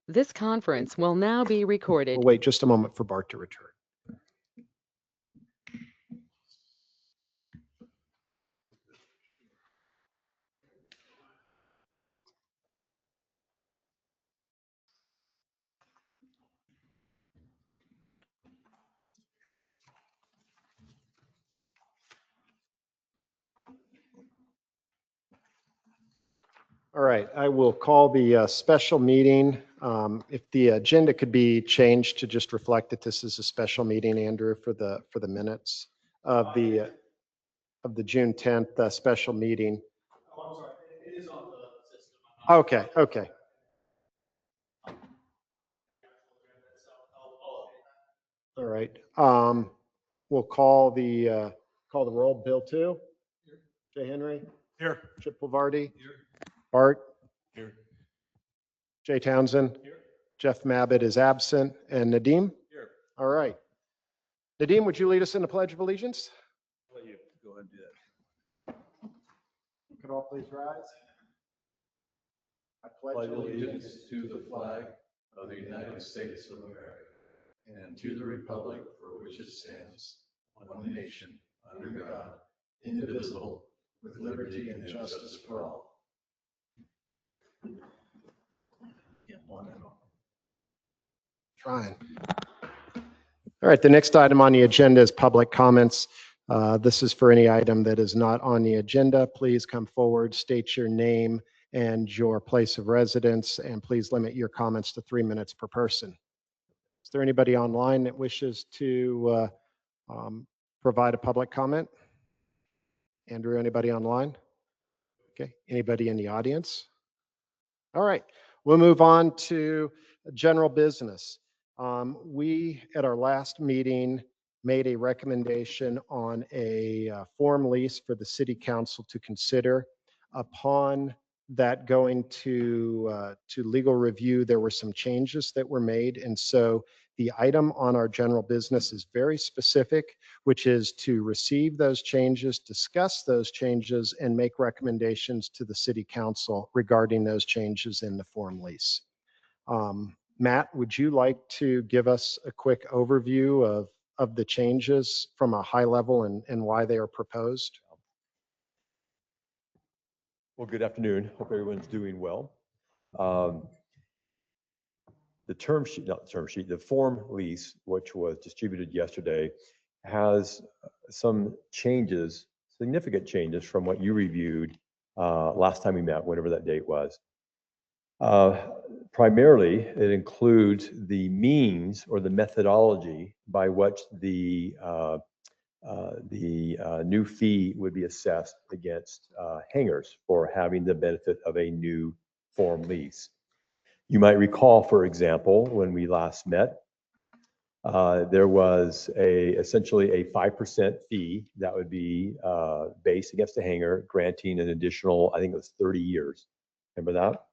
This conference will now be recorded. We'll wait just a moment for Bart to return. All right, I will call the special meeting. If the agenda could be changed to just reflect that this is a special meeting, Andrew, for the minutes of the June 10th special meeting. Oh, I'm sorry. It is on the system. Okay, okay. All right. We'll call the roll. Bill 2. Here. Jay Henry. Here. Chip Lavardi. Here. Bart. Here. Jay Townsend. Here. Jeff Mabbitt is absent. And Nadeem? Here. All right. Nadeem, would you lead us in the Pledge of Allegiance? I'll let you go ahead and do that. Could all please rise? I pledge allegiance to the flag of the United States of America and to the republic for which it stands, one nation, under God, indivisible, with liberty and justice for all. Trying. All right, the next item on the agenda is public comments. This is for any item that is not on the agenda. Please come forward, state your name and your place of residence, and please limit your comments to 3 minutes per person. Is there anybody online that wishes to provide a public comment? Andrew, anybody online? Okay, anybody in the audience? All right, we'll move on to general business. We, at our last meeting, made a recommendation on a form lease for the city council to consider. Upon that going to legal review, there were some changes that were made. And so the item on our general business is very specific, which is to receive those changes, discuss those changes, and make recommendations to the city council regarding those changes in the form lease. Matt, would you like to give us a quick overview of the changes from a high level and why they are proposed? Well, good afternoon. Hope everyone's doing well. The form lease, which was distributed yesterday, has some changes, significant changes from what you reviewed last time we met, whatever that date was. Primarily, it includes the means or the methodology by which the new fee would be assessed against hangars for having the benefit of a new form lease. You might recall, for example, when we last met, there was essentially a 5% fee that would be based against the hangar, granting an additional, I think it was 30 years. Remember that?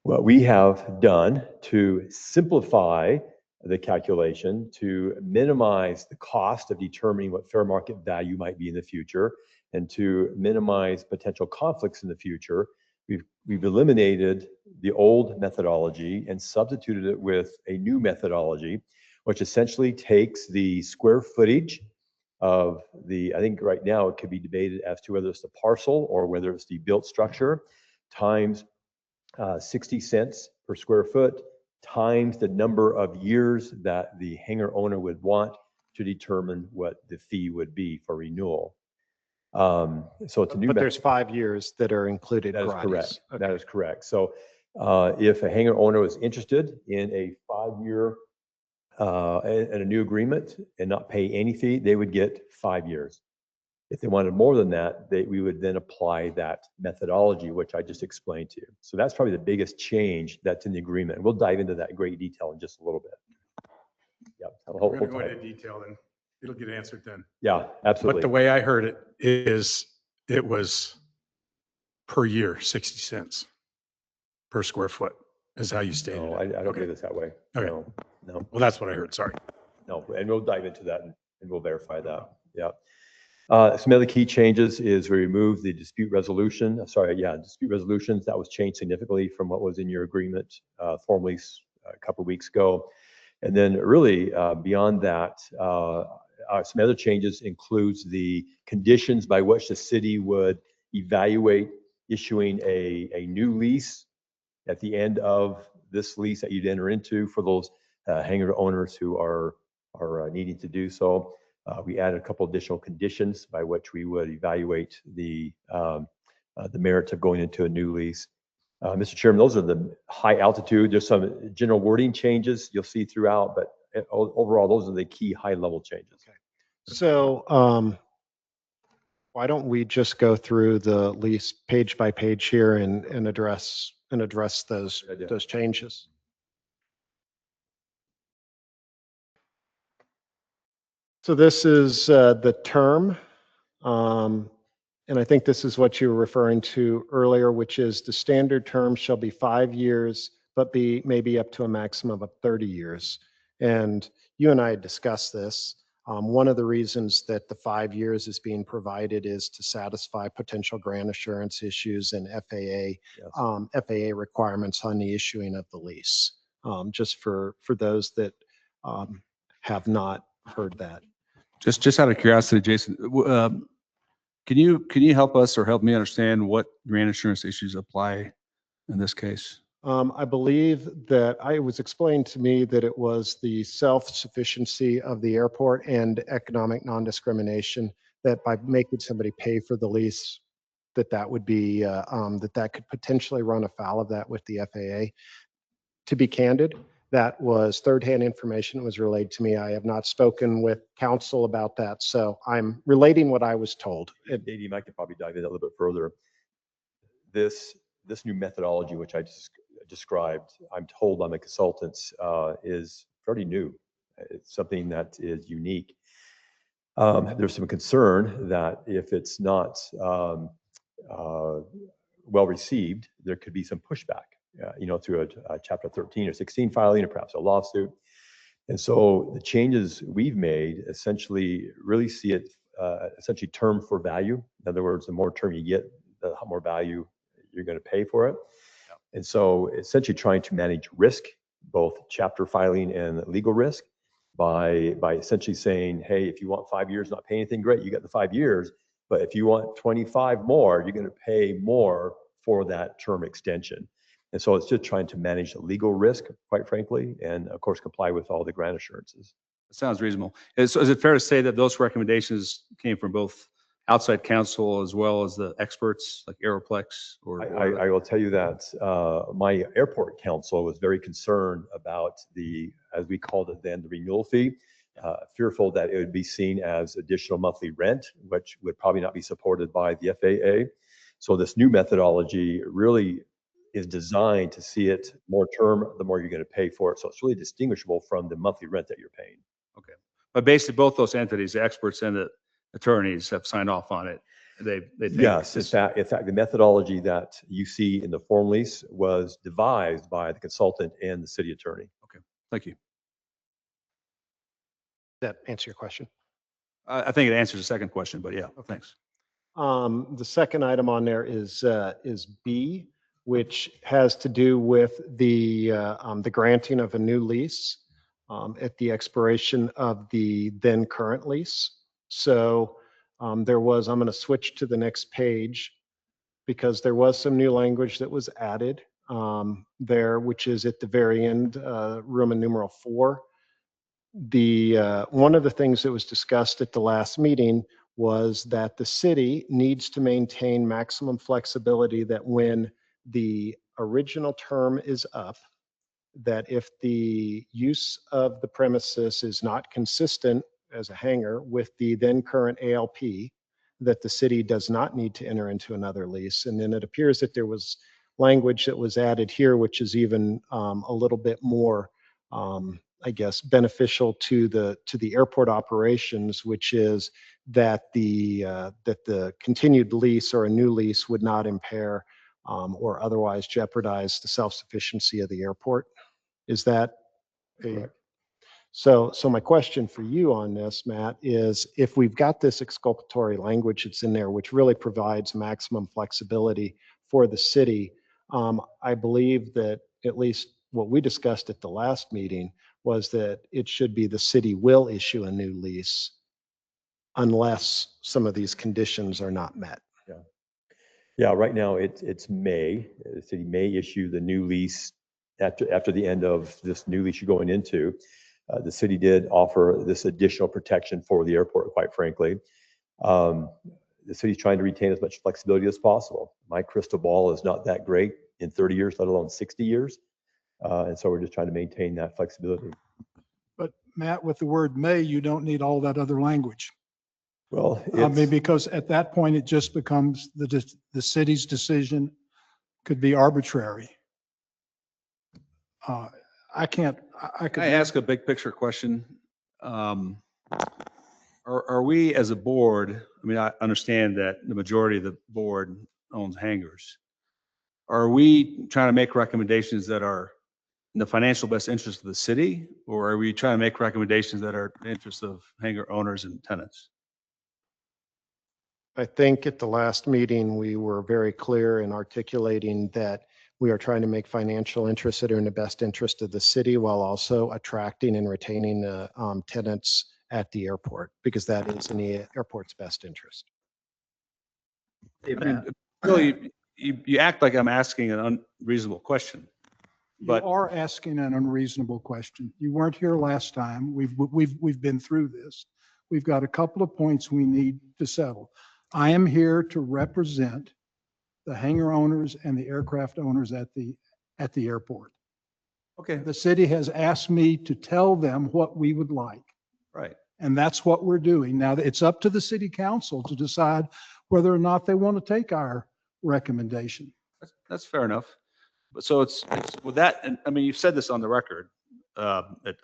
What we have done to simplify the calculation, to minimize the cost of determining what fair market value might be in the future, and to minimize potential conflicts in the future, we've eliminated the old methodology and substituted it with a new methodology, which essentially takes the square footage of I think right now it could be debated as to whether it's the parcel or whether it's the built structure, times 60 cents per square foot, times the number of years that the hangar owner would want to determine what the fee would be for renewal. So it's a new. But there's 5 years that are included. That is gratis. correct. Okay. That is correct. So if a hangar owner was interested in a 5-year and a new agreement and not pay any fee, they would get 5 years. If they wanted more than that, we would then apply that methodology, which I just explained to you. So that's probably the biggest change that's in the agreement. We'll dive into that in great detail in just a little bit. Yep. We're going to go into detail and it'll get answered then. Yeah, absolutely. But the way I heard it is it was per year, 60 cents per square foot is how you stated No, it. I don't get it that way. Okay. No. Well, that's what I heard. Sorry. No, and we'll dive into that and we'll verify that. Yeah. Some other key changes is we removed the dispute resolution, dispute resolutions. That was changed significantly from what was in your agreement formally a couple of weeks ago. And then really beyond that, some other changes includes the conditions by which the city would evaluate issuing a new lease at the end of this lease that you'd enter into for those hangar owners who are needing to do so. We added a couple additional conditions by which we would evaluate the merits of going into a new lease. Mr. Chairman, those are the high altitude. There's some general wording changes you'll see throughout, but overall, those are the key high level changes. Okay. So why don't we just go through the lease page by page here and address those changes? So this is the term, and I think this is what you were referring to earlier, which is the standard term shall be 5 years, but maybe up to a maximum of 30 years. And you and I had discussed this. One of the reasons that the 5 years is being provided is to satisfy potential grant assurance issues and FAA requirements on the issuing of the lease. Just for those that have not heard that. Just out of curiosity, Jason, can you help us or help me understand what grant assurance issues apply in this case? I believe that it was explained to me that it was the self-sufficiency of the airport and economic non-discrimination, that by making somebody pay for the lease, that would be, that could potentially run afoul of that with the FAA. To be candid, that was third-hand information that was relayed to me. I have not spoken with counsel about that, so I'm relating what I was told. Dave, I could probably dive in a little bit further. This new methodology, which I just described, I'm told by my consultants, is fairly new. It's something that is unique. There's some concern that if it's not well received, there could be some pushback, through a Chapter 13 or 16 filing or perhaps a lawsuit. And so the changes we've made essentially really see it essentially term for value. In other words, the more term you get, the more value you're going to pay for it. Yep. And so essentially trying to manage risk, both chapter filing and legal risk, by essentially saying, hey, if you want 5 years not pay anything, great, you get the 5 years. But if you want 25 more, you're going to pay more for that term extension. And so it's just trying to manage the legal risk, quite frankly, and of course comply with all the grant assurances. That sounds reasonable. Is it fair to say that those recommendations came from both outside counsel as well as the experts like Aeroplex? I will tell you that my airport counsel was very concerned about as we called it then, the renewal fee, fearful that it would be seen as additional monthly rent, which would probably not be supported by the FAA. So this new methodology really is designed to see it more term, the more you're going to pay for it. So it's really distinguishable from the monthly rent that you're paying. Okay. But basically both those entities, the experts and the attorneys, have signed off on it. They think yes, in fact, the methodology that you see in the form lease was devised by the consultant and the city attorney. Okay, thank you. Does that answer your question? I think it answers the second question, but yeah, Okay. thanks. The second item on there is B, which has to do with the granting of a new lease at the expiration of the then current lease. So I'm going to switch to the next page because there was some new language that was added there, which is at the very end, Roman numeral 4. One of the things that was discussed at the last meeting was that the city needs to maintain maximum flexibility, that when the original term is up, that if the use of the premises is not consistent as a hangar with the then current ALP, that the city does not need to enter into another lease. And then it appears that there was language that was added here, which is even a little bit more, I guess, beneficial to the airport operations, which is that the continued lease or a new lease would not impair or otherwise jeopardize the self-sufficiency of the airport. Is that correct? So my question for you on this, Matt, is if we've got this exculpatory language that's in there, which really provides maximum flexibility for the city, I believe that at least what we discussed at the last meeting was that it should be the city will issue a new lease unless some of these conditions are not met. Yeah, right now it's May. The city may issue the new lease after the end of this new lease you're going into. The city did offer this additional protection for the airport, quite frankly. The city's trying to retain as much flexibility as possible. My crystal ball is not that great in 30 years, let alone 60 years. And so we're just trying to maintain that flexibility. But Matt, with the word may, you don't need all that other language. Well, I mean, because at that point, it just becomes the city's decision could be arbitrary. I can't, I could. Can I ask a big picture question? Are we as a board, I mean, I understand that the majority of the board owns hangars. Are we trying to make recommendations that are in the financial best interest of the city? Or are we trying to make recommendations that are in the interest of hangar owners and tenants? I think at the last meeting, we were very clear in articulating that we are trying to make financial interests that are in the best interest of the city while also attracting and retaining tenants at the airport, because that is in the airport's best interest. I mean, Really, you act like I'm asking an unreasonable question. You But are asking an unreasonable question. You weren't here last time. We've been through this. We've got a couple of points we need to settle. I am here to represent the hangar owners and the aircraft owners at the airport. okay, The city has asked me to tell them what we would like, right. and that's what we're doing. Now, it's up to the city council to decide whether or not they want to take our recommendation. That's fair enough. But so it's with that, and I mean, you've said this on the record, I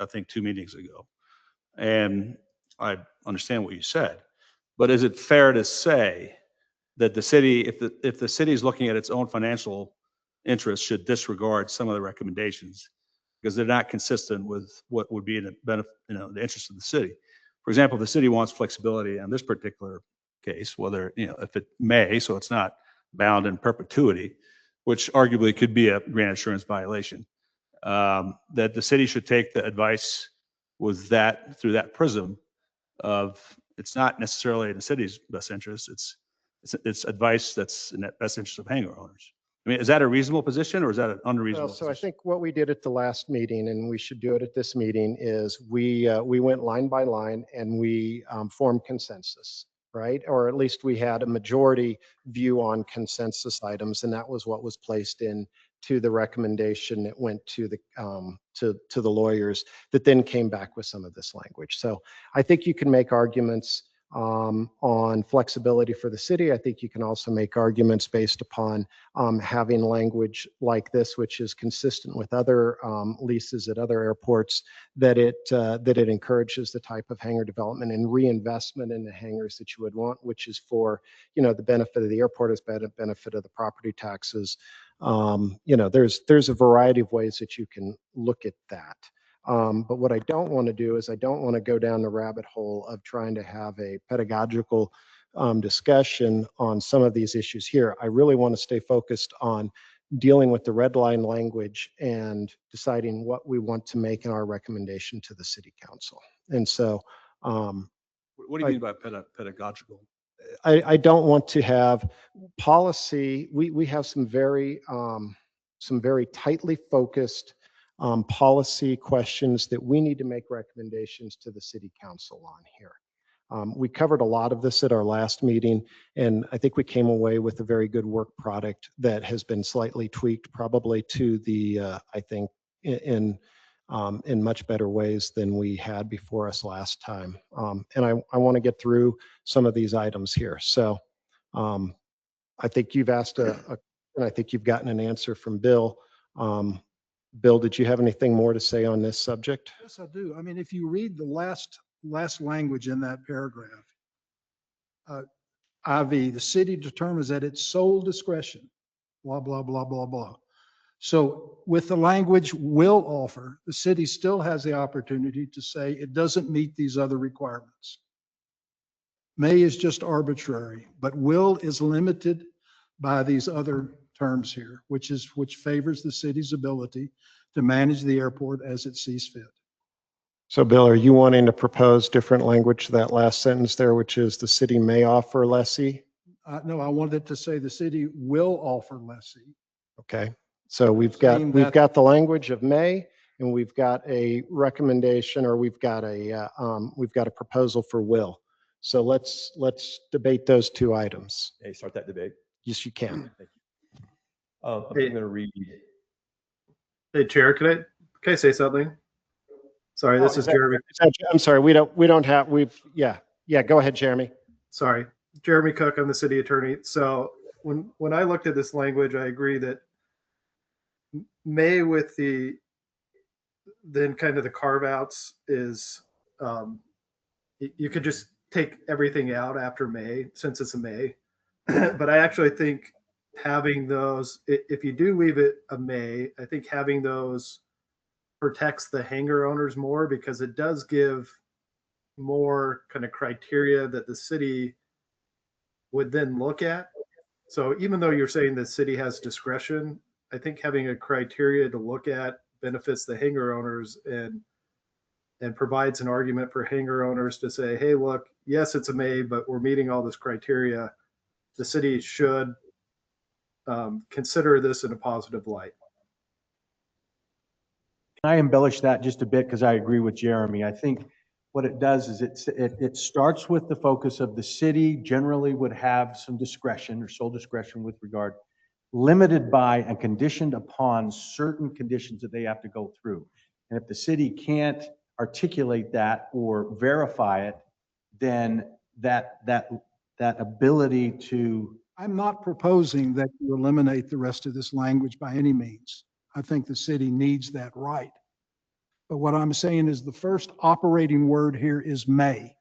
think 2 meetings ago. And I understand what you said, but is it fair to say that the city, if the city is looking at its own financial interests, should disregard some of the recommendations because they're not consistent with what would be in the benefit, the interest of the city? For example, the city wants flexibility on this particular case, whether, if it may, so it's not bound in perpetuity, which arguably could be a grant assurance violation, that the city should take the advice with that through that prism of it's not necessarily in the city's best interest. It's advice that's in the best interest of hangar owners. I mean, is that a reasonable position or is that an unreasonable Well, so I position? think what we did at the last meeting, and we should do it at this meeting, is we went line by line and we formed consensus, right? Or at least we had a majority view on consensus items, and that was what was placed in to the recommendation that went to the to the lawyers that then came back with some of this language. So I think you can make arguments on flexibility for the city. I think you can also make arguments based upon having language like this, which is consistent with other leases at other airports, that it encourages the type of hangar development and reinvestment in the hangars that you would want, which is for the benefit of the airport, as benefit of the property taxes. There's a variety of ways that you can look at that. But what I don't want to do is I don't want to go down the rabbit hole of trying to have a pedagogical discussion on some of these issues here. I really want to stay focused on dealing with the red line language and deciding what we want to make in our recommendation to the city council. And so What do you mean by pedagogical? I don't want to have policy. We have some very tightly focused policy questions that we need to make recommendations to the city council on here. We covered a lot of this at our last meeting, and I think we came away with a very good work product that has been slightly tweaked, probably to the, I think, in much better ways than we had before us last time. And I want to get through some of these items here. So I think you've asked and I think you've gotten an answer from Bill. Bill, did you have anything more to say on this subject? Yes, I do. I mean, if you read the last language in that paragraph, IV, the city determines at its sole discretion, blah, blah, blah, blah, blah. So with the language will offer, the city still has the opportunity to say it doesn't meet these other requirements. May is just arbitrary, but will is limited by these other terms here, which favors the city's ability to manage the airport as it sees fit. So Bill, are you wanting to propose different language to that last sentence there, which is the city may offer lessee? No, I wanted to say the city will offer lessee. Okay, so we've Saying that- got the language of may, and we've got a recommendation, or we've got a proposal for will. So let's debate those two items. Hey, start that debate. Yes, you can. Thank you. I'm Hey. going to read. Hey, Chair, can I say something? Sorry, this is Jeremy. I'm sorry, yeah, go ahead, Jeremy. Sorry, Jeremy Cook. I'm the city attorney. So when I looked at this language, I agree that may with then kind of the carve outs is you could just take everything out after May since it's a May. But I actually think having those, if you do leave it a May, I think having those protects the hangar owners more, because it does give more kind of criteria that the city would then look at. So even though you're saying the city has discretion, I think having a criteria to look at benefits the hangar owners and provides an argument for hangar owners to say, hey, look, yes, it's a May, but we're meeting all this criteria. The city should consider this in a positive light. I embellish that just a bit because I agree with Jeremy. I think what it does is it starts with the focus of the city generally would have some discretion or sole discretion with regard, limited by and conditioned upon certain conditions that they have to go through. And if the city can't articulate that or verify it, then that ability to. I'm not proposing that you eliminate the rest of this language by any means. I think the city needs that right. But what I'm saying is the first operating word here is may.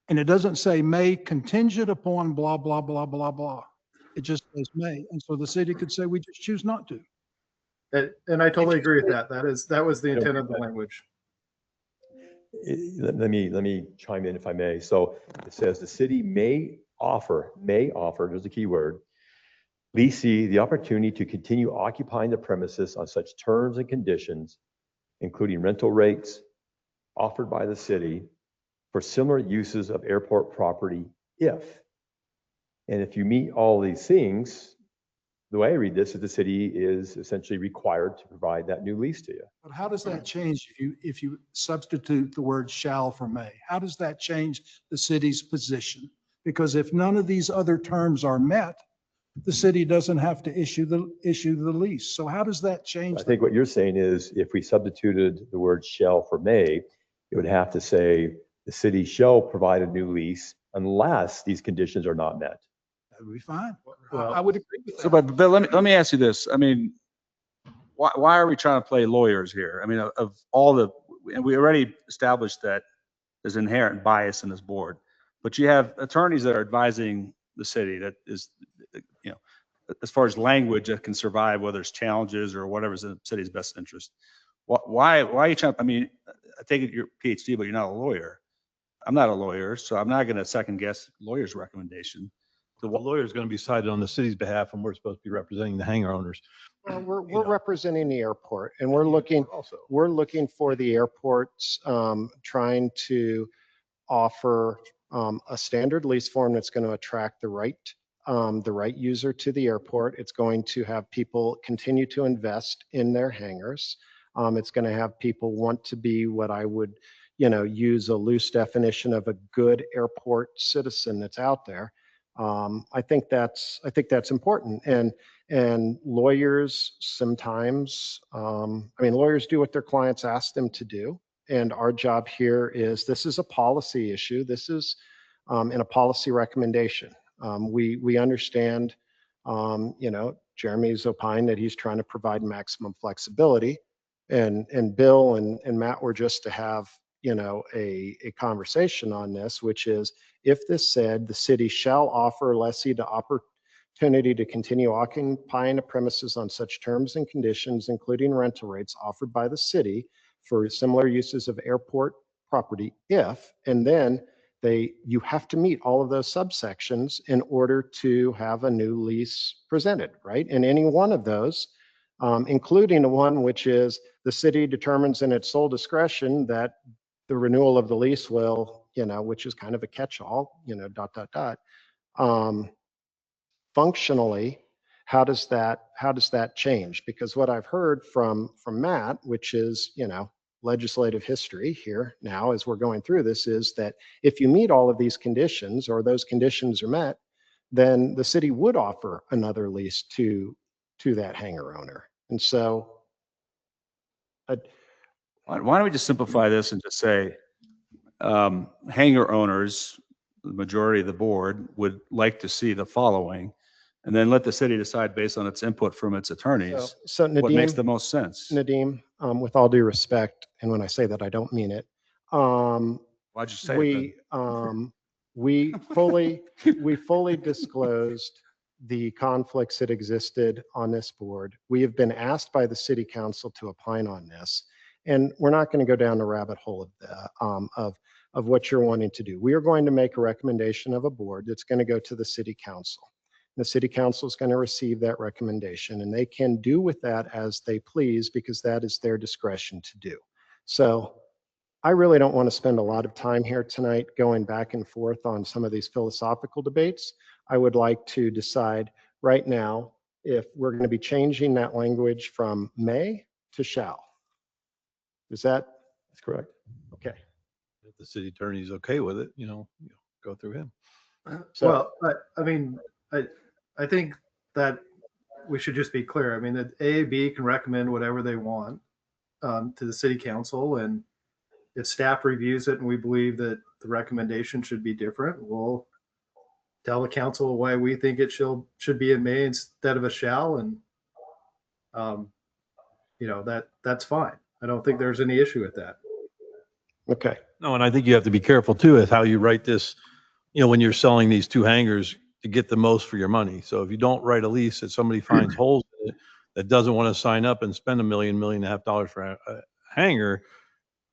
And it doesn't say may contingent upon blah, blah, blah, blah, blah. It just says may. And so the city could say, we just choose not to. And I totally agree with that. That was the intent of the language. Let me chime in if I may. So it says the city may offer, there's a key word, leasee the opportunity to continue occupying the premises on such terms and conditions, including rental rates offered by the city for similar uses of airport property if. And if you meet all these things, the way I read this is the city is essentially required to provide that new lease to you. But how does that change if you substitute the word shall for may? How does that change the city's position? Because if none of these other terms are met, the city doesn't have to issue the lease. So how does that change? I think what you're saying is if we substituted the word shall for may, it would have to say the city shall provide a new lease unless these conditions are not met. That would be fine. Well, I would agree with that. So, but Bill, let me ask you this. I mean, why are we trying to play lawyers here? I mean, of all the, and we already established that there's inherent bias in this board, but you have attorneys that are advising the city that is, you know, as far as language that can survive, whether it's challenges or whatever's in the city's best interest. Why are you trying? I mean, I take it you're a PhD, but you're not a lawyer. I'm not a lawyer, so I'm not going to second guess lawyer's recommendation. The lawyer is going to be cited on the city's behalf, and we're supposed to be representing the hangar owners. Well, we're representing the airport, and we're looking for the airports, trying to offer a standard lease form that's going to attract the right user to the airport. It's going to have people continue to invest in their hangars. It's going to have people want to be what I would, use a loose definition of a good airport citizen that's out there. I think that's important. And lawyers sometimes, lawyers do what their clients ask them to do. And our job here is, this is a policy issue. This is in a policy recommendation. We understand, Jeremy's opined that he's trying to provide maximum flexibility, and Bill and Matt were just to have, a conversation on this, which is, if this said the city shall offer lessee opportunity to continue occupying a premises on such terms and conditions, including rental rates offered by the city for similar uses of airport property if, and then you have to meet all of those subsections in order to have a new lease presented, right? And any one of those, including the one which is the city determines in its sole discretion that the renewal of the lease will, which is kind of a catch-all, functionally, how does that change? Because what I've heard from Matt, which is, legislative history here now as we're going through this, is that if you meet all of these conditions or those conditions are met, then the city would offer another lease to that hangar owner. And so Why don't we just simplify this and just say, hangar owners, the majority of the board would like to see the following, and then let the city decide based on its input from its attorneys so what makes Nadeem, the most sense. Nadeem, with all due respect, and when I say that, I don't mean it. Why'd you say it then? We fully disclosed the conflicts that existed on this board. We have been asked by the city council to opine on this, and we're not going to go down the rabbit hole of what you're wanting to do. We are going to make a recommendation of a board that's going to go to the city council. The city council is going to receive that recommendation, and they can do with that as they please because that is their discretion to do. So I really don't want to spend a lot of time here tonight going back and forth on some of these philosophical debates. I would like to decide right now if we're going to be changing that language from may to shall. Is that? That's correct. Okay. If the city attorney is okay with it, go through him. So, Well, I mean, I think that we should just be clear. I mean, that AAB can recommend whatever they want to the city council, and if staff reviews it and we believe that the recommendation should be different, we'll tell the council why we think it should be a may instead of a shall, and that's fine. I don't think there's any issue with that. okay. No, and I think you have to be careful too with how you write this, when you're selling these two hangars to get the most for your money. So if you don't write a lease that somebody finds holes in it, that doesn't want to sign up and spend $1.5 million for a hangar,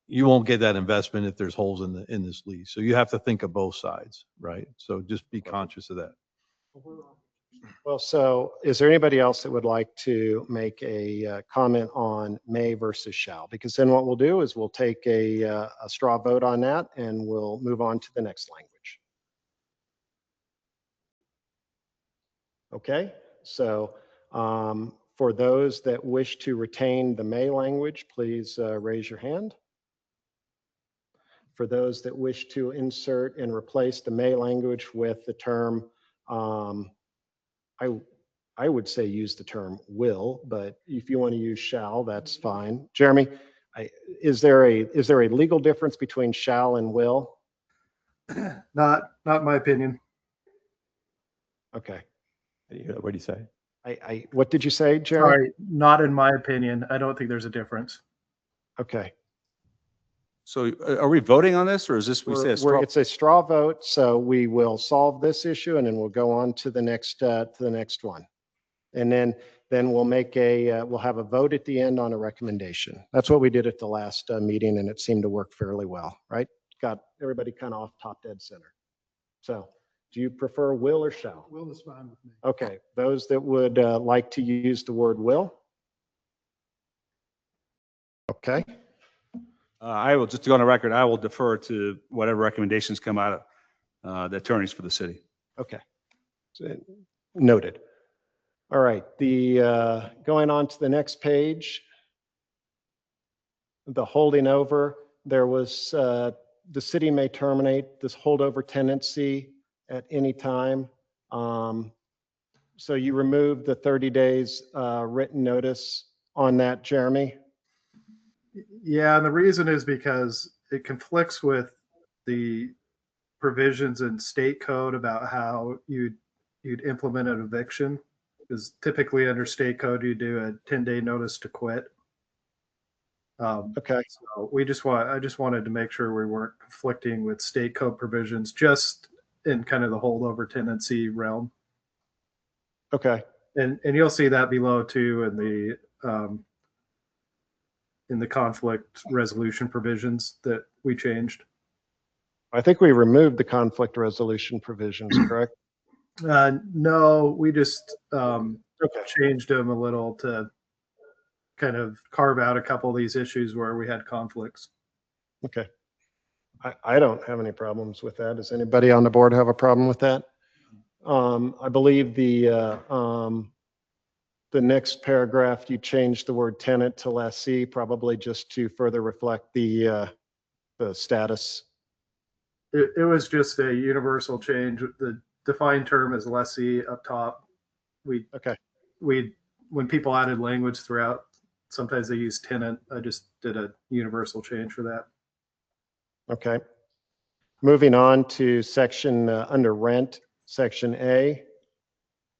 you won't get that investment if there's holes in this lease. So you have to think of both sides, right? So just be conscious of that. Well, so is there anybody else that would like to make a comment on may versus shall? Because then what we'll do is we'll take a straw vote on that and we'll move on to the next language. Okay, so for those that wish to retain the may language, please raise your hand. For those that wish to insert and replace the may language with the term, I would say use the term will, but if you want to use shall, that's fine. Jeremy, is there a legal difference between shall and will? Not my opinion. Okay. What do you say? What did you say, Jeremy? Sorry, not in my opinion. I don't think there's a difference. Okay. So are we voting on this, or is this, we say a straw? It's a straw vote, so we will solve this issue and then we'll go on to the next one. And then we'll we'll have a vote at the end on a recommendation. That's what we did at the last meeting, and it seemed to work fairly well, right? Got everybody kind of off top dead center. So do you prefer will or shall? Will is fine with me. Okay, those that would like to use the word will? Okay. I will, just to go on the record, I will defer to whatever recommendations come out of the attorneys for the city. Okay. So, noted. All right, going on to the next page, the holding over, there was, the city may terminate this holdover tenancy at any time. So you removed the 30 days written notice on that, Jeremy? Yeah, and the reason is because it conflicts with the provisions in state code about how you'd implement an eviction. Because typically under state code, you do a 10-day notice to quit. Okay. So I just wanted to make sure we weren't conflicting with state code provisions just in kind of the holdover tenancy realm. Okay. And you'll see that below too in the conflict resolution provisions that we changed. I think we removed the conflict resolution provisions, correct? No, we just Okay. changed them a little to kind of carve out a couple of these issues where we had conflicts. Okay. I don't have any problems with that. Does anybody on the board have a problem with that? I believe the next paragraph, you changed the word tenant to lessee, probably just to further reflect the status. It was just a universal change. The defined term is lessee up top. Okay. When people added language throughout, sometimes they use tenant. I just did a universal change for that. Okay. Moving on to section under rent, section A.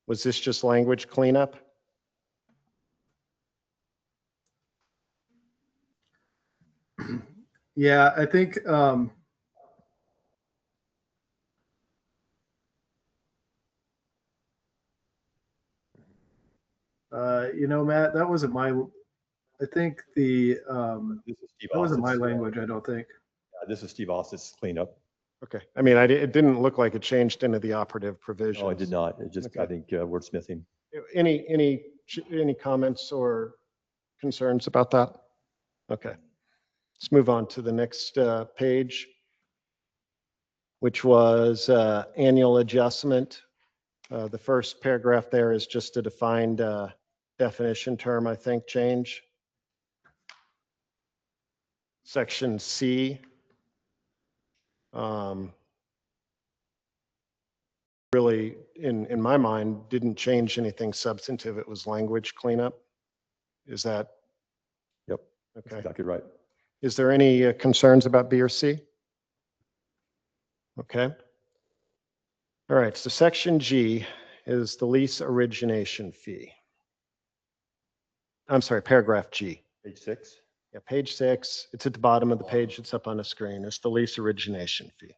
Was this just language cleanup? Yeah, I think Matt, that wasn't my. I think This is Steve that wasn't my Austin's. language. I don't think. This is Steve Austin's cleanup. Okay. I mean, it didn't look like it changed into the operative provisions. No, it did not. It just, I Okay. think, wordsmithing. Any comments or concerns about that? Okay. Let's move on to the next page, which was annual adjustment. The first paragraph there is just a defined definition term, I think, change. Section C. Really, in my mind, didn't change anything substantive. It was language cleanup. Is that? Yep. That's Okay. exactly right. Is there any concerns about B or C? Okay. All right. So section G is the lease origination fee. I'm sorry, paragraph G. Page 6. Yeah, page 6. It's at the bottom of the page. It's up on the screen. It's the lease origination fee.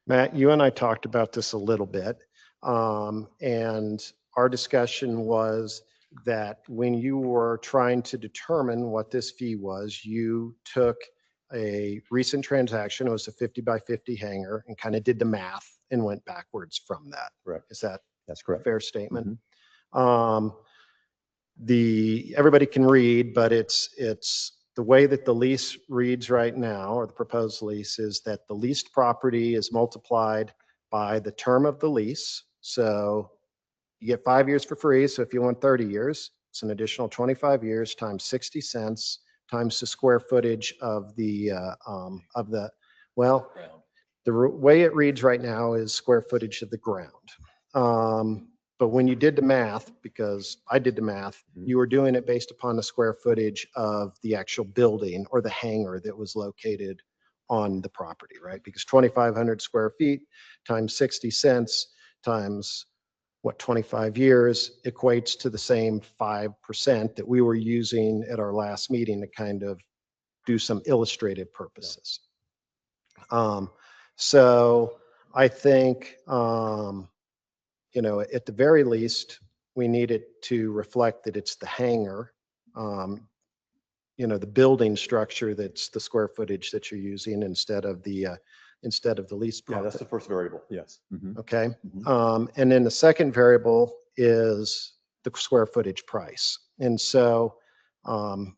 Matt, you and I talked about this a little bit, and our discussion was that when you were trying to determine what this fee was, you took a recent transaction, it was a 50 by 50 hangar, and kind of did the math and went backwards from that. Correct. Is that That's a correct. fair statement? Everybody can read, but it's the way that the lease reads right now, or the proposed lease, is that the leased property is multiplied by the term of the lease. So you get 5 years for free. So if you want 30 years, it's an additional 25 years times 60 cents times the square footage of the well, the way it reads right now is square footage of the ground. But when you did the math, because I did the math, you were doing it based upon the square footage of the actual building or the hangar that was located on the property, right? Because 2,500 square feet times 60 cents times what, 25 years equates to the same 5% that we were using at our last meeting to kind of do some illustrative purposes. So I think, at the very least, we need it to reflect that it's the hangar, the building structure that's the square footage that you're using instead of the lease Yeah, profit. that's the first variable. Yes. Okay. And then the second variable is the square footage price. And so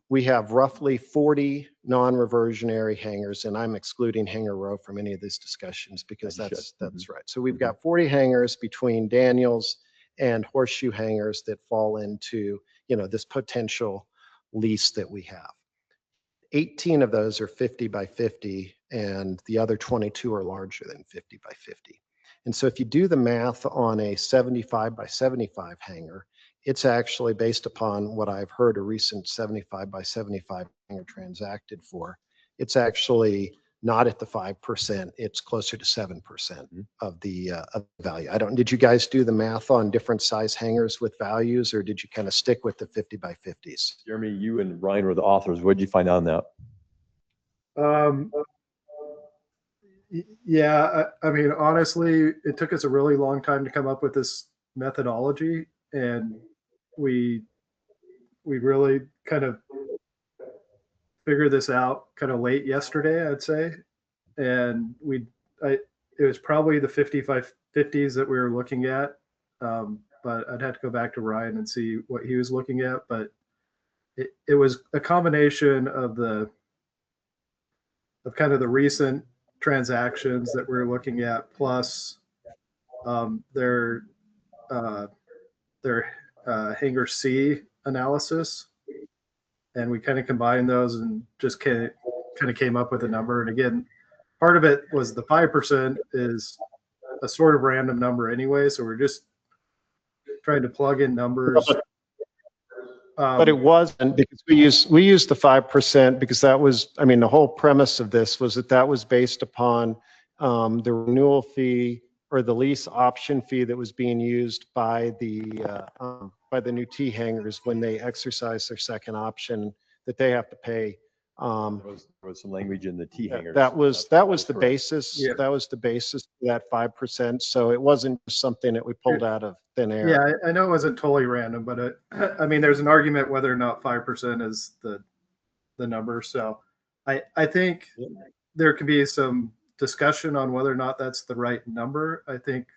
we have roughly 40 non-reversionary hangars, and I'm excluding Hangar Row from any of these discussions because that's right. So we've got 40 hangars between Daniels and Horseshoe hangars that fall into, this potential lease that we have. 18 of those are 50 by 50, and the other 22 are larger than 50 by 50. And so if you do the math on a 75 by 75 hangar, it's actually based upon what I've heard a recent 75 by 75 hangar transacted for. It's actually not at the 5%, it's closer to 7% of the value. Did you guys do the math on different size hangars with values, or did you kind of stick with the 50 by 50s? Jeremy, you and Ryan were the authors. What did you find out on that? Yeah, I mean, honestly, it took us a really long time to come up with this methodology, and we really kind of figured this out kind of late yesterday, I'd say. And it was probably the 5550s that we were looking at. But I'd have to go back to Ryan and see what he was looking at. But it was a combination of kind of the recent transactions that we were looking at, plus their Hanger C analysis, and we kind of combined those and just kind of came up with a number. And again, part of it was the 5% is a sort of random number anyway, so we're just trying to plug in numbers. But it wasn't, because we used the 5% because that was, I mean, the whole premise of this was that was based upon the renewal fee or the lease option fee that was being used by the new T hangers when they exercise their second option, that they have to pay. There was some language in the T hangers. That was the correct. basis. Yeah. That was the basis for that 5%. So it wasn't something that we pulled out of thin air. Yeah, I know it wasn't totally random, but I mean, there's an argument whether or not 5% is the number. So I think there could be some discussion on whether or not that's the right number. I think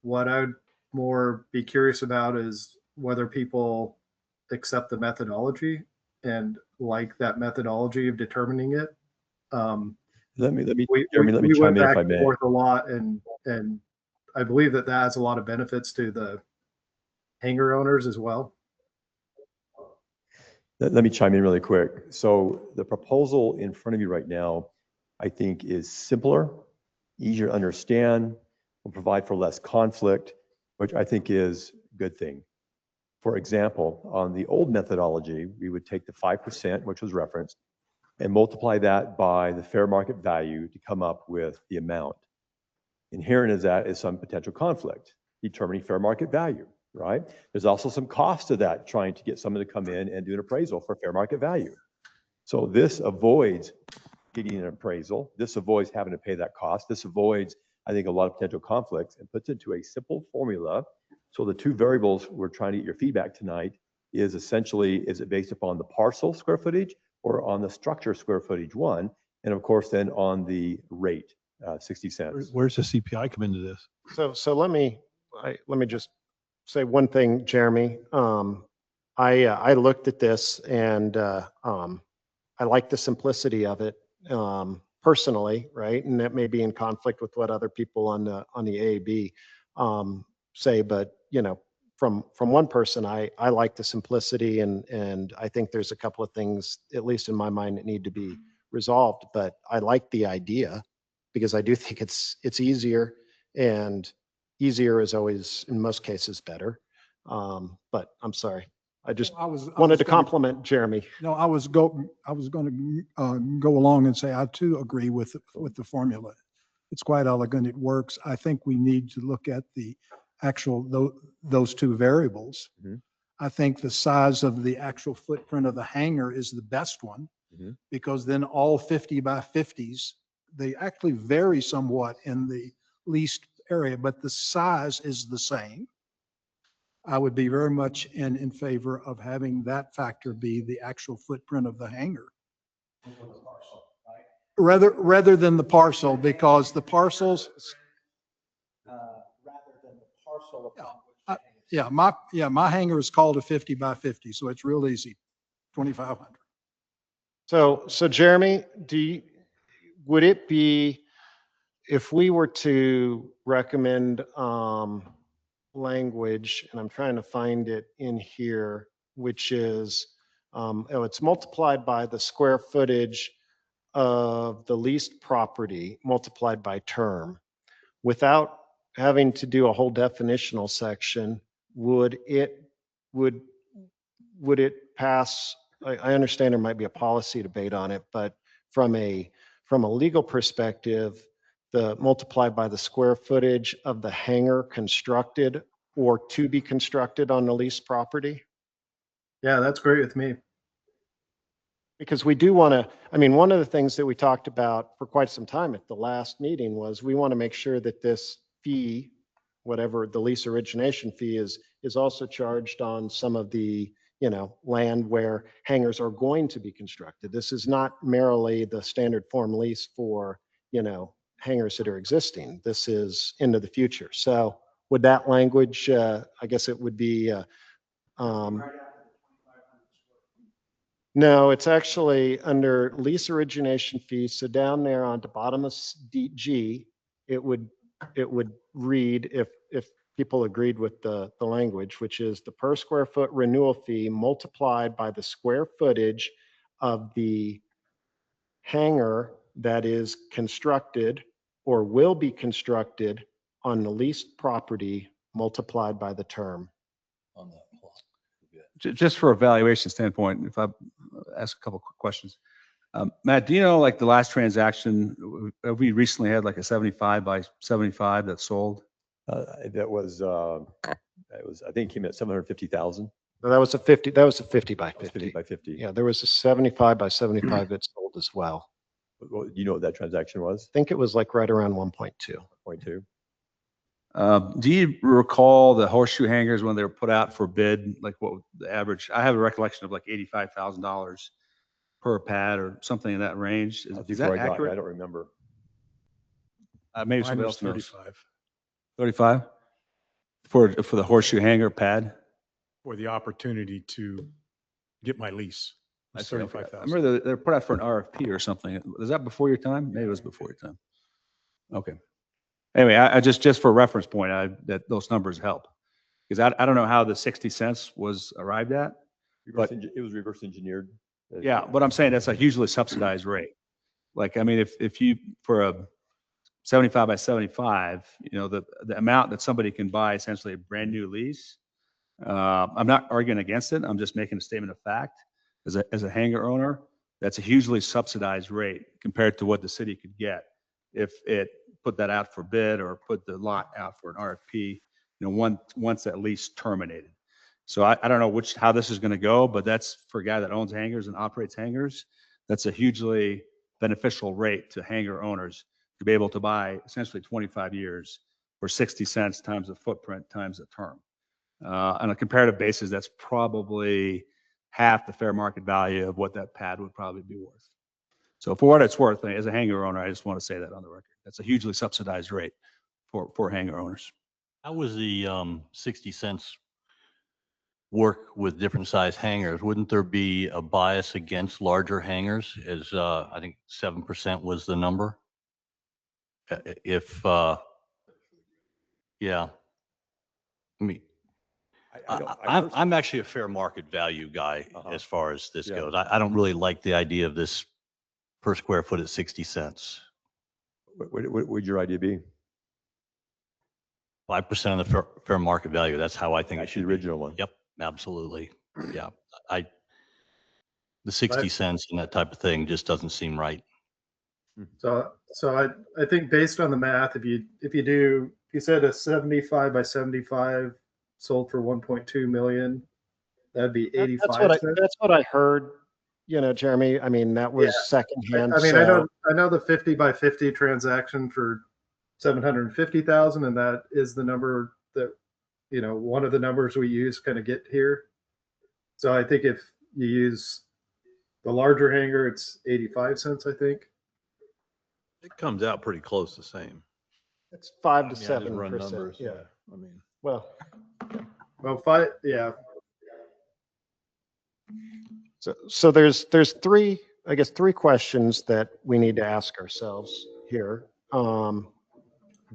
what I'd more be curious about is whether people accept the methodology and like that methodology of determining it. Let me We chime went in back if I and may. forth a lot, and I believe that has a lot of benefits to the hangar owners as well. Let me chime in really quick. So the proposal in front of you right now, I think, is simpler, easier to understand, will provide for less conflict, which I think is a good thing. For example, on the old methodology, we would take the 5%, which was referenced, and multiply that by the fair market value to come up with the amount. Inherent in that is some potential conflict, determining fair market value, right? There's also some cost to that, trying to get someone to come in and do an appraisal for fair market value. So this avoids getting an appraisal. This avoids having to pay that cost. This avoids, I think, a lot of potential conflicts, and puts it to a simple formula. So the two variables we're trying to get your feedback tonight is essentially, is it based upon the parcel square footage or on the structure square footage one? And of course, then on the rate, 60 cents. Where's the CPI come into this? So let me just say one thing, Jeremy. I looked at this and I like the simplicity of it personally, right? And that may be in conflict with what other people on the AAB say, but you know, from one person, I like the simplicity, and I think there's a couple of things, at least in my mind, that need to be resolved. But I like the idea because I do think it's easier, and easier is always, in most cases, better. But I'm sorry. I just wanted to compliment Jeremy. No, I was going to go along and say I too agree with the formula. It's quite elegant. It works. I think we need to look at the actual those two variables. Mm-hmm. I think the size of the actual footprint of the hangar is the best one, Mm-hmm. because then all 50 by 50s, they actually vary somewhat in the leased area, but the size is the same. I would be very much in favor of having that factor be the actual footprint of the hangar. Rather than the parcel, because the parcels. Rather than the parcel. My hangar is called a 50 by 50, so it's real easy, 2,500. So Jeremy, would it be, if we were to recommend language, and I'm trying to find it in here, which is, it's multiplied by the square footage of the leased property multiplied by term, without having to do a whole definitional section, would it pass? I understand there might be a policy debate on it, but from a legal perspective, the multiplied by the square footage of the hangar constructed or to be constructed on the leased property? Yeah, that's great with me. Because we do want to, I mean, one of the things that we talked about for quite some time at the last meeting was we want to make sure that this fee whatever the lease origination fee is also charged on some of the, land where hangars are going to be constructed. This is not merely the standard form lease for, hangars that are existing. This is into the future. So with that language, I guess it would be, no, it's actually under lease origination fees. So down there on the bottom of G, it would read, if people agreed with the language, which is the per square foot renewal fee multiplied by the square footage of the hangar that is constructed or will be constructed on the leased property multiplied by the term. On that plot. Just for a valuation standpoint, if I ask a couple quick questions. Matt, do you know, like the last transaction, we recently had like a 75 by 75 that sold? That was, I think it came in at 750,000. So that was a 50 by 50. 50 by 50. Yeah, there was a 75 by 75 that sold as well. Well, you know what that transaction was? I think it was like right around 1.2. 0.2. Do you recall the horseshoe hangars when they were put out for bid? Like what the average? I have a recollection of like $85,000 per pad or something in that range. Is that accurate? I don't remember. Maybe Mine somebody was else knows. 35 35 for the horseshoe hanger pad. for the opportunity to get my lease. I It's see, okay. I 35,000. remember they were put out for an RFP or something. Was that before your time? Maybe it was before your time. Okay. Anyway, I just for reference point, that those numbers help. Because I don't know how the 60 cents was arrived at. But- It was reverse engineered. Yeah, but I'm saying that's a hugely subsidized rate. Like, I mean, if you, for a 75 by 75, the amount that somebody can buy essentially a brand new lease, I'm not arguing against it. I'm just making a statement of fact. As a hangar owner, that's a hugely subsidized rate compared to what the city could get if it put that out for bid or put the lot out for an RFP, once that lease terminated. So I don't know how this is going to go, but that's for a guy that owns hangars and operates hangars. That's a hugely beneficial rate to hangar owners to be able to buy essentially 25 years for 60 cents times the footprint times the term. On a comparative basis, that's probably half the fair market value of what that pad would probably be worth. So for what it's worth, as a hangar owner, I just want to say that on the record. That's a hugely subsidized rate for hangar owners. How was the 60 cents work with different size hangars? Wouldn't there be a bias against larger hangars as I think 7% was the number? Yeah. I mean, I'm actually a fair market value guy as far as this goes. I don't really like the idea of this per square foot at 60 cents. What would your idea be? 5% of the fair market value. That's how I think it Actually, should the be. original one. Yep, absolutely. Yeah. The 60 cents and that type of thing just doesn't seem right. So I think based on the math, if you said a 75 by 75 sold for 1.2 million, that'd be 85 cents. That's what I heard, Jeremy. I mean, that was secondhand. I mean, I know the 50 by 50 transaction for 750,000, and that is the number that, one of the numbers we use kind of get here. So I think if you use the larger hangar, it's 85 cents, I think. It comes out pretty close the same. It's 5 to I just 7%. run numbers. Yeah. I mean, Well, yeah. So there's three questions that we need to ask ourselves here.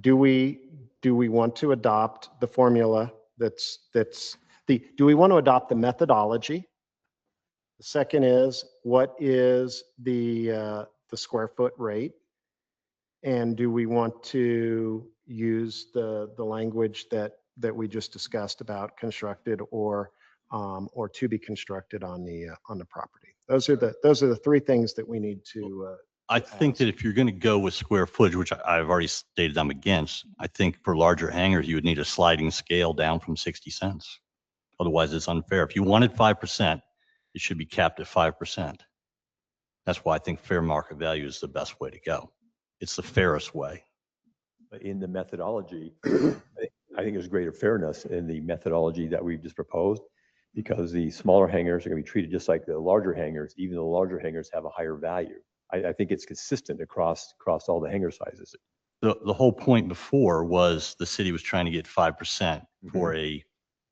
Do we want to adopt the formula do we want to adopt the methodology? The second is, what is the square foot rate? And do we want to use the language that we just discussed about constructed or to be constructed on the property? Those are the three things that we need to. I think that if you're going to go with square footage, which I've already stated I'm against, I think for larger hangars, you would need a sliding scale down from 60 cents. Otherwise, it's unfair. If you wanted 5%, it should be capped at 5%. That's why I think fair market value is the best way to go. It's the fairest way. In the methodology, I think there's greater fairness in the methodology that we've just proposed, because the smaller hangars are going to be treated just like the larger hangars, even though the larger hangars have a higher value. I think it's consistent across all the hangar sizes. The whole point before was the city was trying to get 5% for a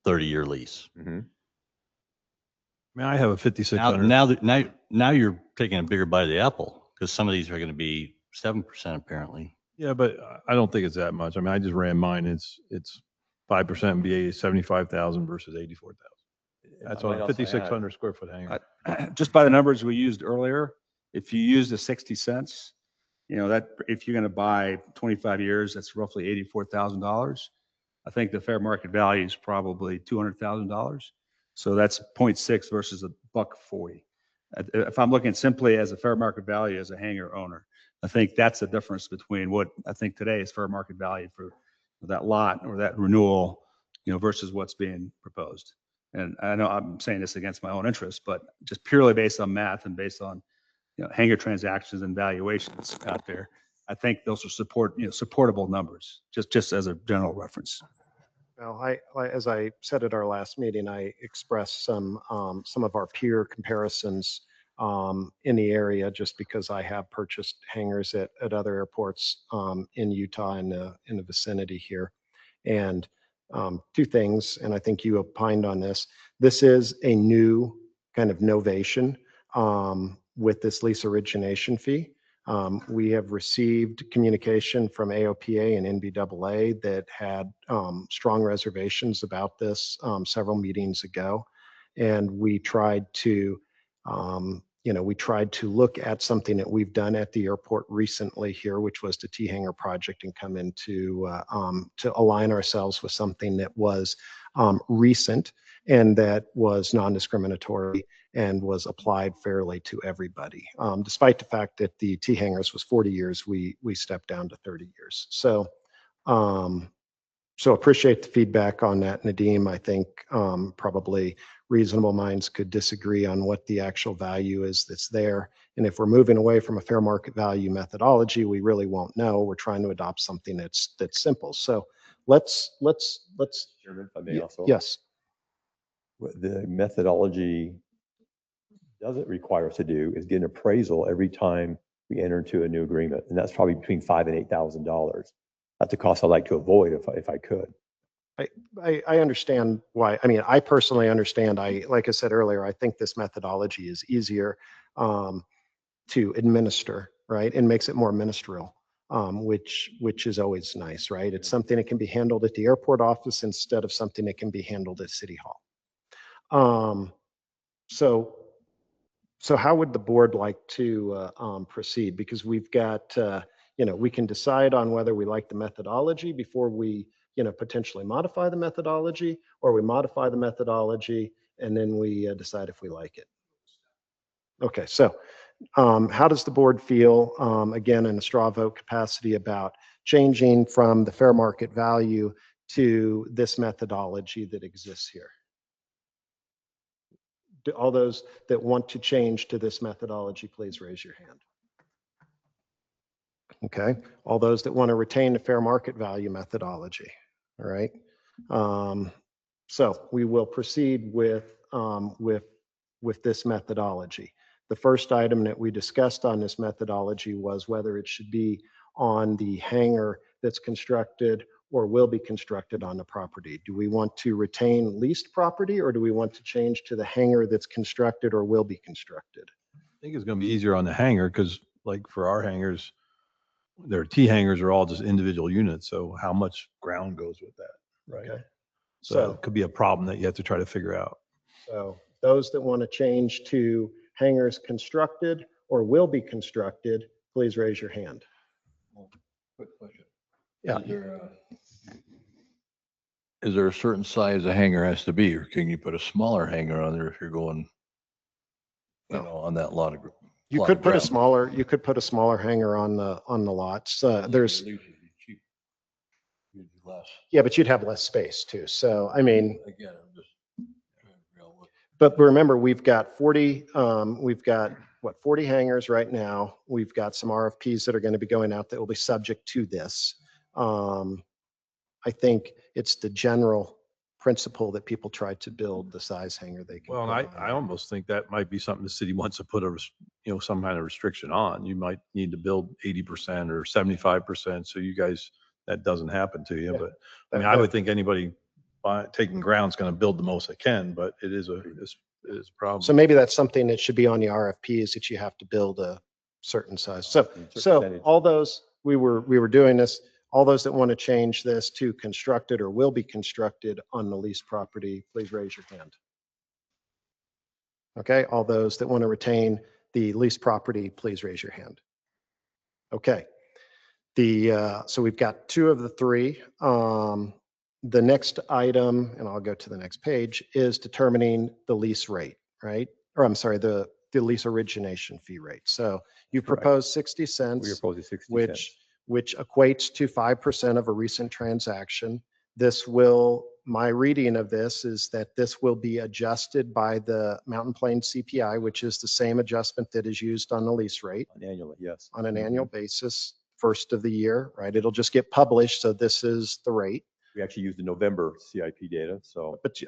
30-year lease. Mm-hmm. I mean, I have a Now, 5,600. now you're taking a bigger bite of the apple, because some of these are going to be 7% apparently. Yeah, but I don't think it's that much. I mean, I just ran mine. It's 5% BA 75,000 versus 84,000. That's I might on also 5,600 square foot hangar. Just by the numbers we used earlier, if you use the 60 cents, you know, that if you're going to buy 25 years, that's roughly $84,000. I think the fair market value is probably $200,000. So that's 0.6 versus $1.40. If I'm looking simply as a fair market value as a hangar owner, I think that's the difference between what I think today is fair market value for that lot or that renewal, you know, versus what's being proposed. And I know I'm saying this against my own interest, but just purely based on math and based on, you know, hangar transactions and valuations out there, I think those are supportable numbers, just as a general reference. Well, as I said at our last meeting, I expressed some of our peer comparisons in the area, just because I have purchased hangars at other airports in Utah and in the vicinity here. And two things, and I think you opined on this. This is a new kind of novation with this lease origination fee. We have received communication from AOPA and NBAA that had strong reservations about this several meetings ago. And we tried to, we tried to look at something that we've done at the airport recently here, which was the T-Hangar project, and come into to align ourselves with something that was recent and that was non-discriminatory and was applied fairly to everybody. Despite the fact that the T-Hangars was 40 years, we stepped down to 30 years. So, so appreciate the feedback on that, Nadeem. I think probably reasonable minds could disagree on what the actual value is that's there. And if we're moving away from a fair market value methodology, we really won't know. We're trying to adopt something that's simple. So let's. Chairman, if I may also. Yes. The methodology doesn't require us to do is get an appraisal every time we enter into a new agreement. And that's probably between $5,000 and $8,000. That's a cost I'd like to avoid if I could. I understand why. I mean, I personally understand. Like I said earlier, I think this methodology is easier to administer, right? And makes it more ministerial, which is always nice, right? It's something that can be handled at the airport office instead of something that can be handled at City Hall. So how would the board like to proceed? Because we've got, we can decide on whether we like the methodology before we, potentially modify the methodology, or we modify the methodology and then we decide if we like it. Okay, so how does the board feel, again, in a straw vote capacity, about changing from the fair market value to this methodology that exists here? Do all those that want to change to this methodology, please raise your hand. Okay, all those that want to retain the fair market value methodology. All right. So we will proceed with this methodology. The first item that we discussed on this methodology was whether it should be on the hangar that's constructed or will be constructed on the property. Do we want to retain leased property, or do we want to change to the hangar that's constructed or will be constructed? I think it's going to be easier on the hangar, because like for our hangars, their T-hangars are all just individual units. So how much ground goes with that, right? Okay. So it could be a problem that you have to try to figure out. So those that want to change to hangars constructed or will be constructed, please raise your hand. Quick question. Yeah. Is there a certain size a hangar has to be, or can you put a smaller hangar on there if you're going, on that lot of? You could put a smaller hangar on the lots. There's yeah, but you'd have less space too. So I mean, again, I'm just. But remember, we've got 40 hangars right now. We've got some RFPs that are going to be going out that will be subject to this. I think it's the general principle that people try to build the size hangar they can. Well, put and on I there. almost think that might be something the city wants to put some kind of restriction on. You might need to build 80% or 75%. So you guys, that doesn't happen to you. Yeah. But I mean, That- I would think anybody taking ground is going to build the most they can, but it is a problem. So maybe that's something that should be on the RFP, is that you have to build a certain size. So, Certain so percentage. all those, we were doing this, all those that want to change this to constructed or will be constructed on the leased property, please raise your hand. Okay, all those that want to retain the leased property, please raise your hand. Okay. So we've got two of the three. The next item, and I'll go to the next page, is determining the lease rate, right? Or I'm sorry, the lease origination fee rate. So you Correct. propose 60 We cents, propose 60 cents. which equates to 5% of a recent transaction. This will, my reading of this is that this will be adjusted by the Mountain Plains CPI, which is the same adjustment that is used on the lease rate Annually, yes. on an Mhm. annual basis, first of the year, right? It'll just get published, so this is the rate. We actually use the November CIP data, so But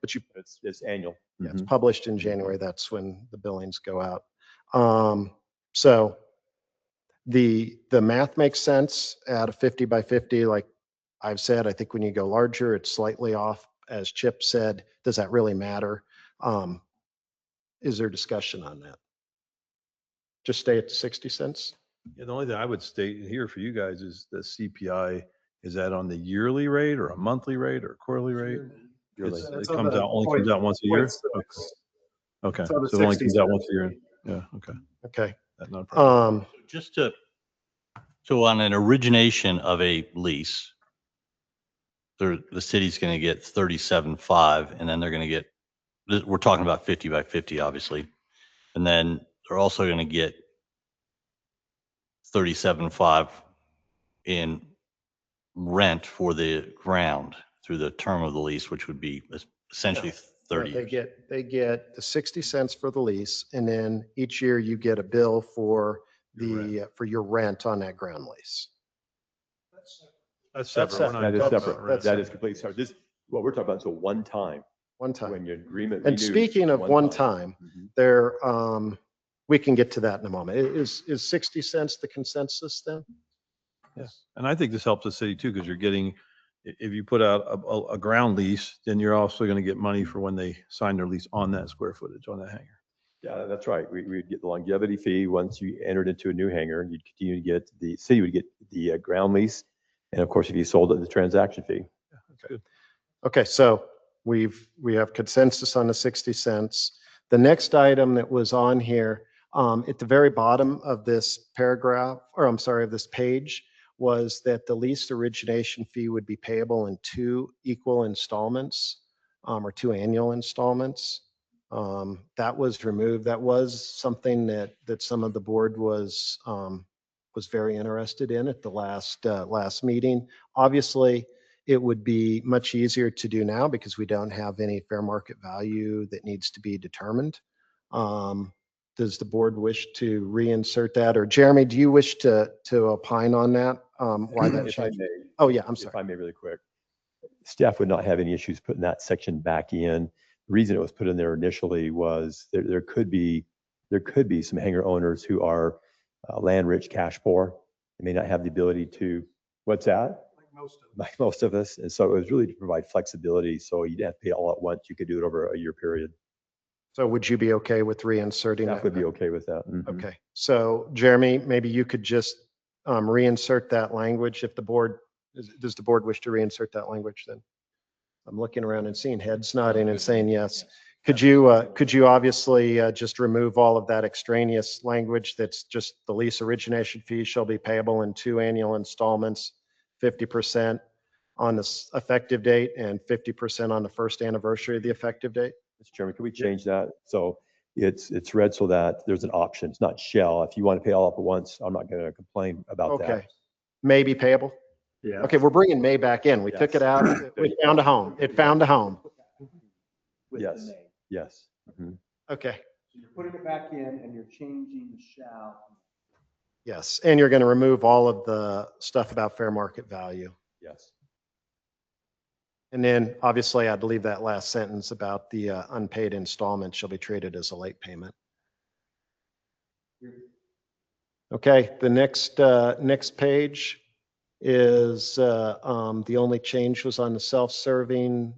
but you, it's annual. yeah, it's Mhm. published in January. That's when the billings go out. So the math makes sense at a 50 by 50. Like I've said, I think when you go larger, it's slightly off. As Chip said, does that really matter? Is there discussion on that? Just stay at the 60 cents? Yeah, the only thing I would state here for you guys is the CPI, is that on the yearly rate or a monthly rate or a quarterly rate? Yearly. It That's on comes the out, only comes out once a year? 0.6. Okay, It's on the so it only 60 comes out once cents. a year. Yeah, okay. Okay. That's not a problem. Just to, so on an origination of a lease, the city's going to get 37.5, and then they're going to get, we're talking about 50 by 50, obviously. And then they're also going to get 37.5 in rent for the ground through the term of the lease, which would be essentially 30 They years. they get the 60 cents for the lease, and then each year you get a bill for for your rent on that ground lease. That's That's separate. We're not That is talking separate. about rent. That is completely separate. This, what we're talking about is a one-time, One time. when your agreement And renews. speaking of one time, Mhm. there, we can get to that in a moment. Is 60 cents the consensus then? Yes. And I think this helps the city too, because you're getting, if you put out a ground lease, then you're also going to get money for when they sign their lease on that square footage, on that hangar. Yeah, that's right. We'd get the longevity fee once you entered into a new hangar. You'd continue to get, the city would get the ground lease. And of course, if you sold it, the transaction fee. That's good. Okay, so we have consensus on the 60 cents. The next item that was on here, at the very bottom of this paragraph, or I'm sorry, of this page, was that the lease origination fee would be payable in two equal installments, or two annual installments. That was removed. That was something that some of the board was very interested in at the last meeting. Obviously, it would be much easier to do now because we don't have any fair market value that needs to be determined. Does the board wish to reinsert that? Or Jeremy, do you wish to opine on that? Why that If I change? may. Oh, yeah, I'm If sorry. I may really quick. Staff would not have any issues putting that section back in. The reason it was put in there initially was there could be some hangar owners who are land rich, cash poor. They may not have the ability to, what's that? Like most of us. And so it was really to provide flexibility. So you didn't have to pay it all at once. You could do it over a year period. So would you be okay with reinserting Staff that? would be okay with that. Mhm. Okay, so Jeremy, maybe you could just reinsert that language if the board, does the board wish to reinsert that language then? I'm looking around and seeing heads nodding and saying yes. Could you obviously just remove all of that extraneous language that's just the lease origination fee shall be payable in two annual installments, 50% on the effective date and 50% on the first anniversary of the effective date? Mr. Chairman, can we change that? So it's read so that there's an option. It's not shall. If you want to pay all up at once, I'm not going to complain about that. Okay, may be payable? Yeah. Okay, we're bringing May back in. We took it out. We found a home. It found a home. Yes, yes. Mhm. Okay, You're putting it back in and you're changing the shall. yes. And you're going to remove all of the stuff about fair market value. Yes. And then obviously I'd leave that last sentence about the unpaid installment shall be treated as a late payment. Okay, the next page is the only change was on the self-servicing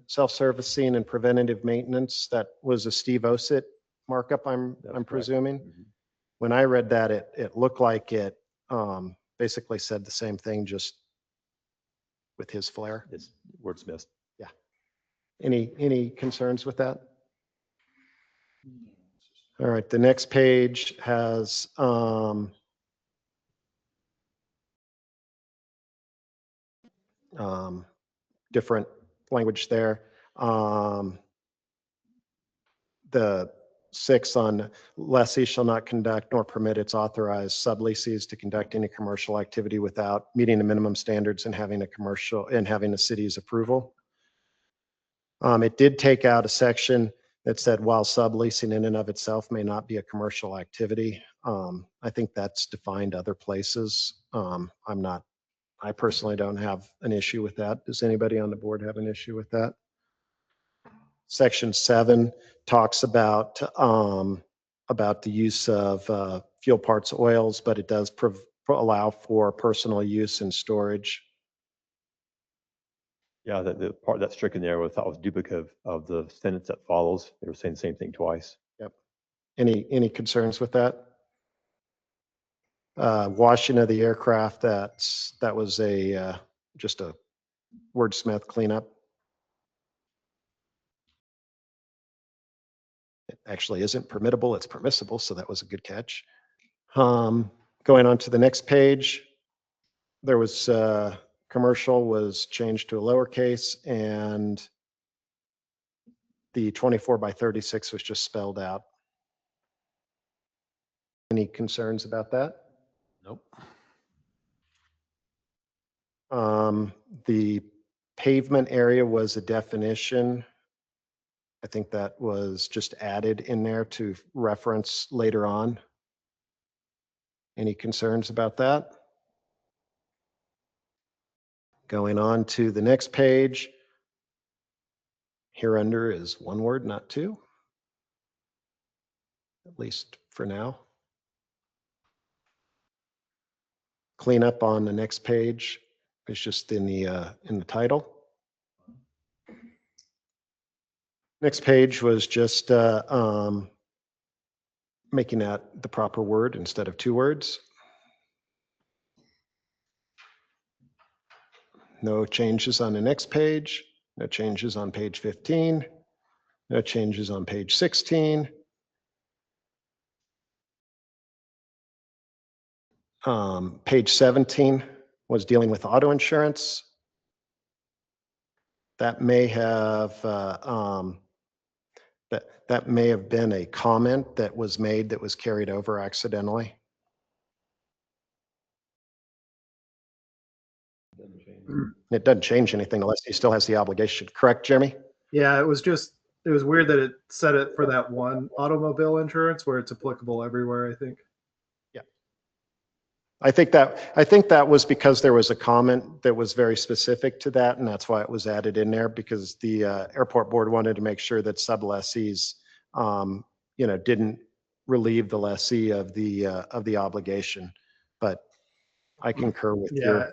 and preventative maintenance. That was a Steve Osit markup, I'm correct. presuming. Mhm. When I read that, it looked like it basically said the same thing, just with his flair. It's wordsmith. Any concerns with that? All right, the next page has different language there. The 6 on lessee shall not conduct nor permit its authorized sublessees to conduct any commercial activity without meeting the minimum standards and having the city's approval. It did take out a section that said while subleasing in and of itself may not be a commercial activity. I think that's defined other places. I personally don't have an issue with that. Does anybody on the board have an issue with that? Section 7 talks about the use of fuel parts, oils, but it does allow for personal use and storage. Yeah, the part that's stricken there was thought was duplicative of the sentence that follows. They were saying the same thing twice. Yep. Any concerns with that? Washing of the aircraft, that was just a wordsmith cleanup. It actually isn't permittable, it's permissible, so that was a good catch. Going on to the next page, there was commercial was changed to a lowercase, and the 24/36 was just spelled out. Any concerns about that? Nope. The pavement area was a definition. I think that was just added in there to reference later on. Any concerns about that? Going on to the next page. Hereunder is one word, not two. At least for now. Cleanup on the next page is just in the title. Next page was just making that the proper word instead of 2 words. No changes on the next page. No changes on page 15. No changes on page 16. Page 17 was dealing with auto insurance. That may have that may have been a comment that was made that was carried over accidentally. It doesn't change anything unless he still has the obligation. Correct, Jeremy? Yeah, it was weird that it said it for that one automobile insurance where it's applicable everywhere, I think. I think that was because there was a comment that was very specific to that, and that's why it was added in there, because the airport board wanted to make sure that sublessees, didn't relieve the lessee of the obligation. But I concur with Yeah,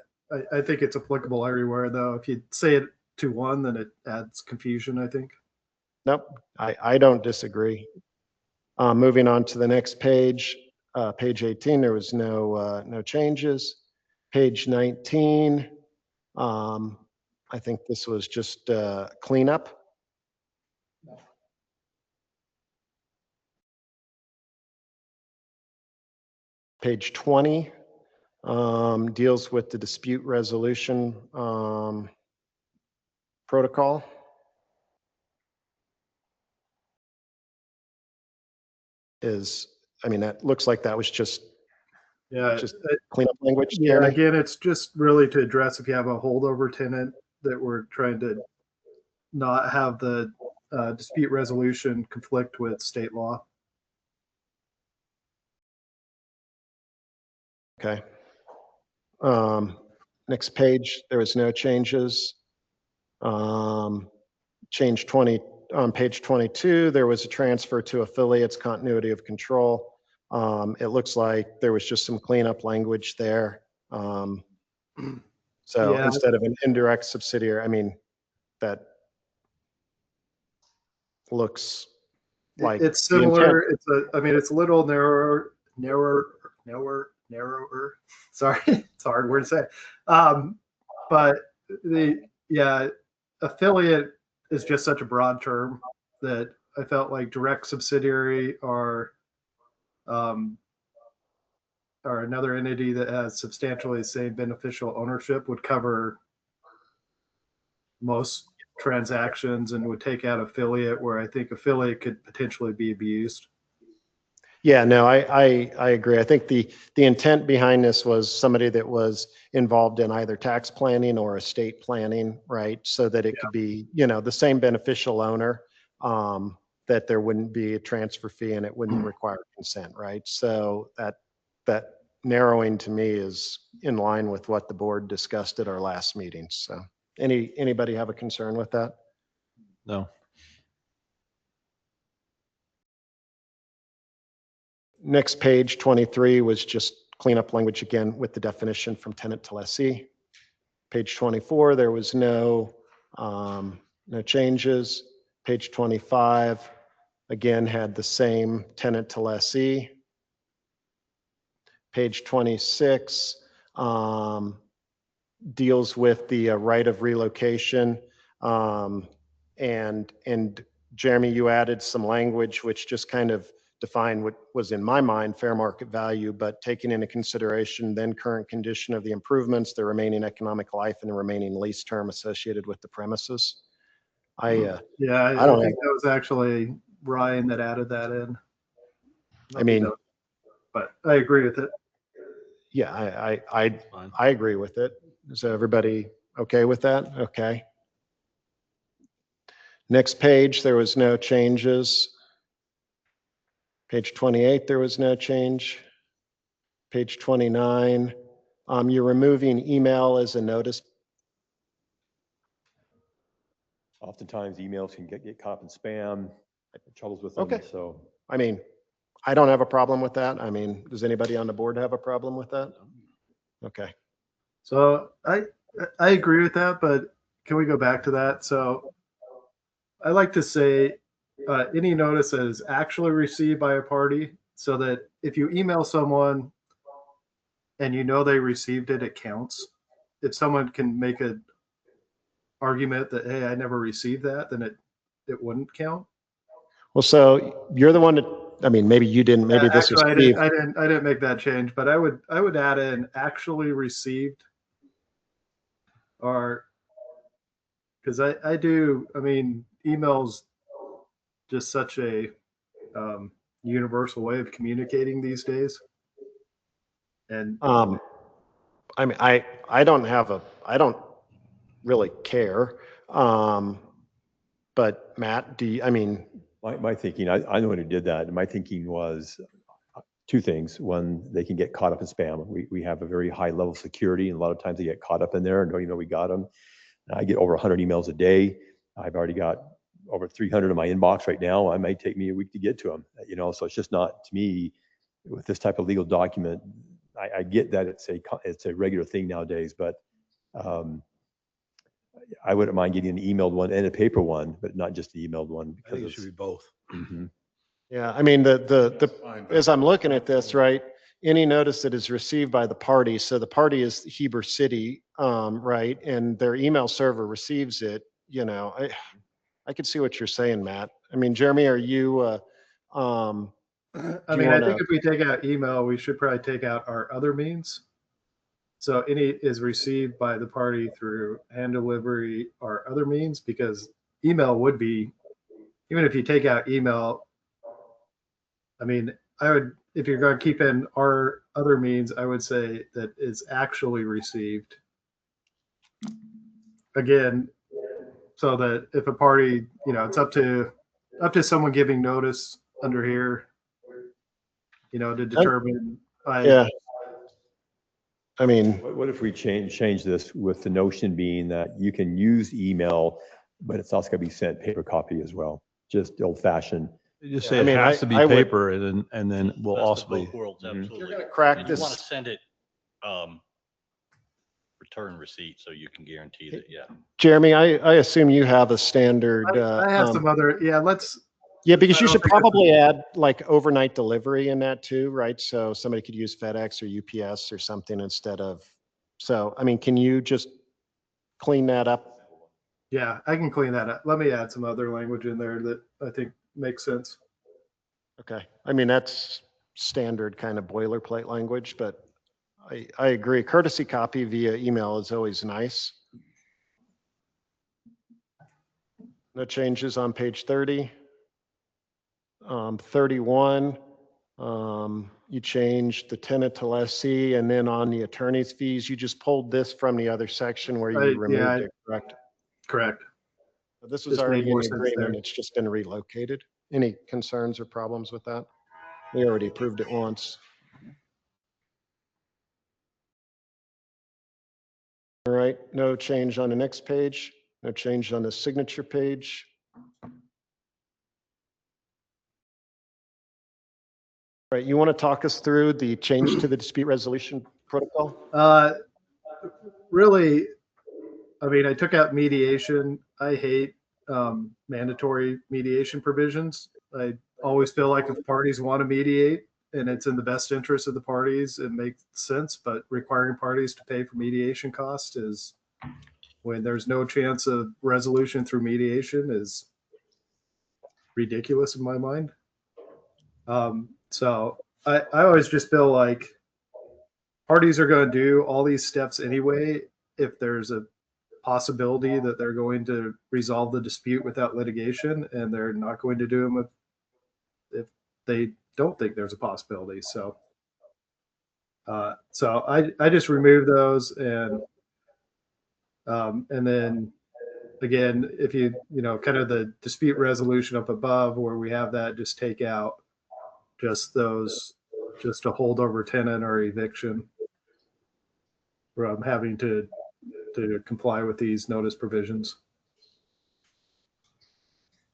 I think it's applicable everywhere, though. If you say it to one, then it adds confusion, I think. Nope, I don't disagree. Moving on to the next page, page 18, there was no changes. Page 19, I think this was just cleanup. Page 20 deals with the dispute resolution protocol. That looks like that was just cleanup language. Yeah, Jeremy? again, it's just really to address if you have a holdover tenant that we're trying to not have the dispute resolution conflict with state law. Okay. Next page, there was no changes. Change 20, on page 22, there was a transfer to affiliates, continuity of control. It looks like there was just some cleanup language there. So Yeah. instead of an indirect subsidiary, I mean, that looks like It's the intent. similar. I mean, it's a little narrower. Sorry, it's a hard word to say. But yeah, affiliate is just such a broad term that I felt like direct subsidiary or another entity that has substantially the same beneficial ownership would cover most transactions and would take out affiliate, where I think affiliate could potentially be abused. Yeah, no, I agree. I think the intent behind this was somebody that was involved in either tax planning or estate planning, right? So that it could be, the same beneficial owner, that there wouldn't be a transfer fee and it wouldn't require consent, right? So that narrowing to me is in line with what the board discussed at our last meeting. So anybody have a concern with that? No. Next page, 23, was just cleanup language again with the definition from tenant to lessee. Page 24, there was no changes. Page 25, again, had the same tenant to lessee. Page 26 deals with the right of relocation. And Jeremy, you added some language which just kind of defined what was in my mind fair market value, but taking into consideration then current condition of the improvements, the remaining economic life, and the remaining lease term associated with the premises. I Yeah, I don't think that was actually Ryan that added that in. I mean, But I agree with it. yeah, I agree with it. Is everybody okay with that? Okay. Next page, there was no changes. Page 28, there was no change. Page 29, you're removing email as a notice. Oftentimes emails can get caught up in spam, troubles with them. Okay. So I mean, I don't have a problem with that. I mean, does anybody on the board have a problem with that? Okay. So I agree with that, but can we go back to that? So I like to say any notice that is actually received by a party, so that if you email someone and they received it, it counts. If someone can make an argument that, hey, I never received that, then it wouldn't count. Well, so you're the one that, I mean, maybe you didn't, maybe this was Actually, Steve. I didn't make that change, but I would add in actually received, or because I mean, emails just such a universal way of communicating these days. And I mean, I don't really care. But Matt, I mean, my thinking, I know when who did that. And my thinking was two things. One, they can get caught up in spam. We have a very high level of security, and a lot of times they get caught up in there and don't even know we got them. And I get over 100 emails a day. I've already got over 300 in my inbox right now. It might take me a week to get to them, so it's just not, to me, with this type of legal document, I get that it's a regular thing nowadays, but I wouldn't mind getting an emailed one and a paper one, but not just the emailed one. I think it should be both. Mm-hmm. Yeah, I mean, as I'm looking at this, right, any notice that is received by the party, so the party is Heber City, right, and their email server receives it, I could see what you're saying, Matt. I mean, Jeremy, are you, I mean, I think if we take out email, we should probably take out our other means. So any is received by the party through hand delivery or other means, because email would be, even if you take out email, I mean, if you're going to keep in our other means, I would say that it's actually received. Again, so that if a party, it's up to someone giving notice under here, to determine. Yeah. I mean, What if we change this with the notion being that you can use email, but it's also going to be sent paper copy as well, just old fashioned. You just Yeah, say I it mean, has to be I would- paper and then we'll Best of also be. both worlds, Mhm. absolutely. You're gonna crack And you want to this- send it, return receipt so you can guarantee that, yeah. Jeremy, I assume you have a standard. I have some other, yeah, Yeah, because I you don't should think that's- probably add like overnight delivery in that too, right? So somebody could use FedEx or UPS or something instead of, so, I mean, can you just clean that up? yeah, I can clean that up. Let me add some other language in there that I think makes sense. Okay, I mean, that's standard kind of boilerplate language, but I agree. Courtesy copy via email is always nice. No changes on page 30. 31, you changed the tenant to lessee, and then on the attorney's fees, you just pulled this from the other section where you removed it, correct? Correct. But this was Just made already in more the sense agreement, there. it's just been relocated. Any concerns or problems with that? We already approved it once. All right, no change on the next page, no change on the signature page. All right, you want to talk us through the change to the dispute resolution protocol? Really, I mean, I took out mediation. I hate mandatory mediation provisions. I always feel like if parties want to mediate and it's in the best interest of the parties, it makes sense. But requiring parties to pay for mediation costs is, when there's no chance of resolution through mediation, is ridiculous in my mind. So I always just feel like parties are going to do all these steps anyway if there's a possibility that they're going to resolve the dispute without litigation, and they're not going to do them if they don't think there's a possibility. So I just remove those, and then again, if you kind of the dispute resolution up above where we have that, just take out just those, just a holdover tenant or eviction from having to comply with these notice provisions.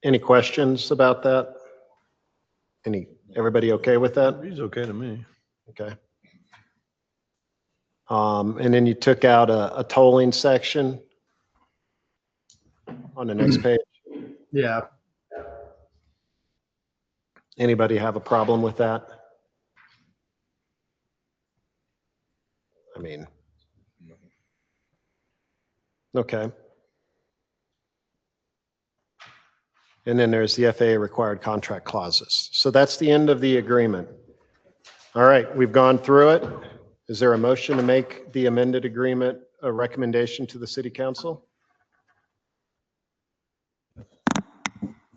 Any questions about that? Everybody okay with that? He's okay to me. Okay. And then you took out a tolling section on the next page. Yeah. Anybody have a problem with that? I mean, okay. And then there's the FAA required contract clauses. So that's the end of the agreement. All right, we've gone through it. Is there a motion to make the amended agreement a recommendation to the city council?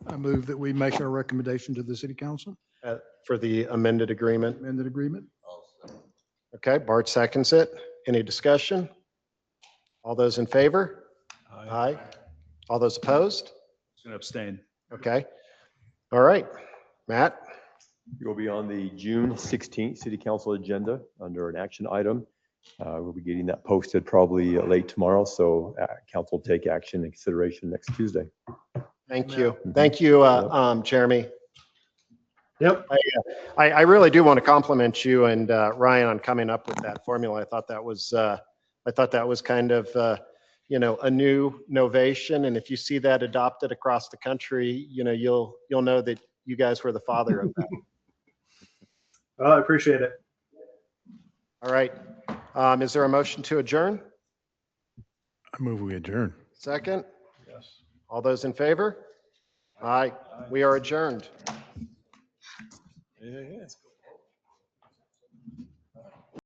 I move that we make our recommendation to the city council, For the amended agreement? amended agreement. Okay, Bart seconds it. Any discussion? All those in favor? Aye. All those opposed? Just gonna abstain. Okay. All right, Matt? You'll be on the June 16th city council agenda under an action item. We'll be getting that posted probably late tomorrow. So council will take action in consideration next Tuesday. Thank you. Thank you, Jeremy. Yep. I really do want to compliment you and Ryan on coming up with that formula. I thought that was kind of, a new innovation. And if you see that adopted across the country, you'll know that you guys were the father of that. Well, I appreciate it. All right. Is there a motion to adjourn? I move we adjourn. Second? Yes. All those in favor? Aye. We are adjourned. Yeah, yeah.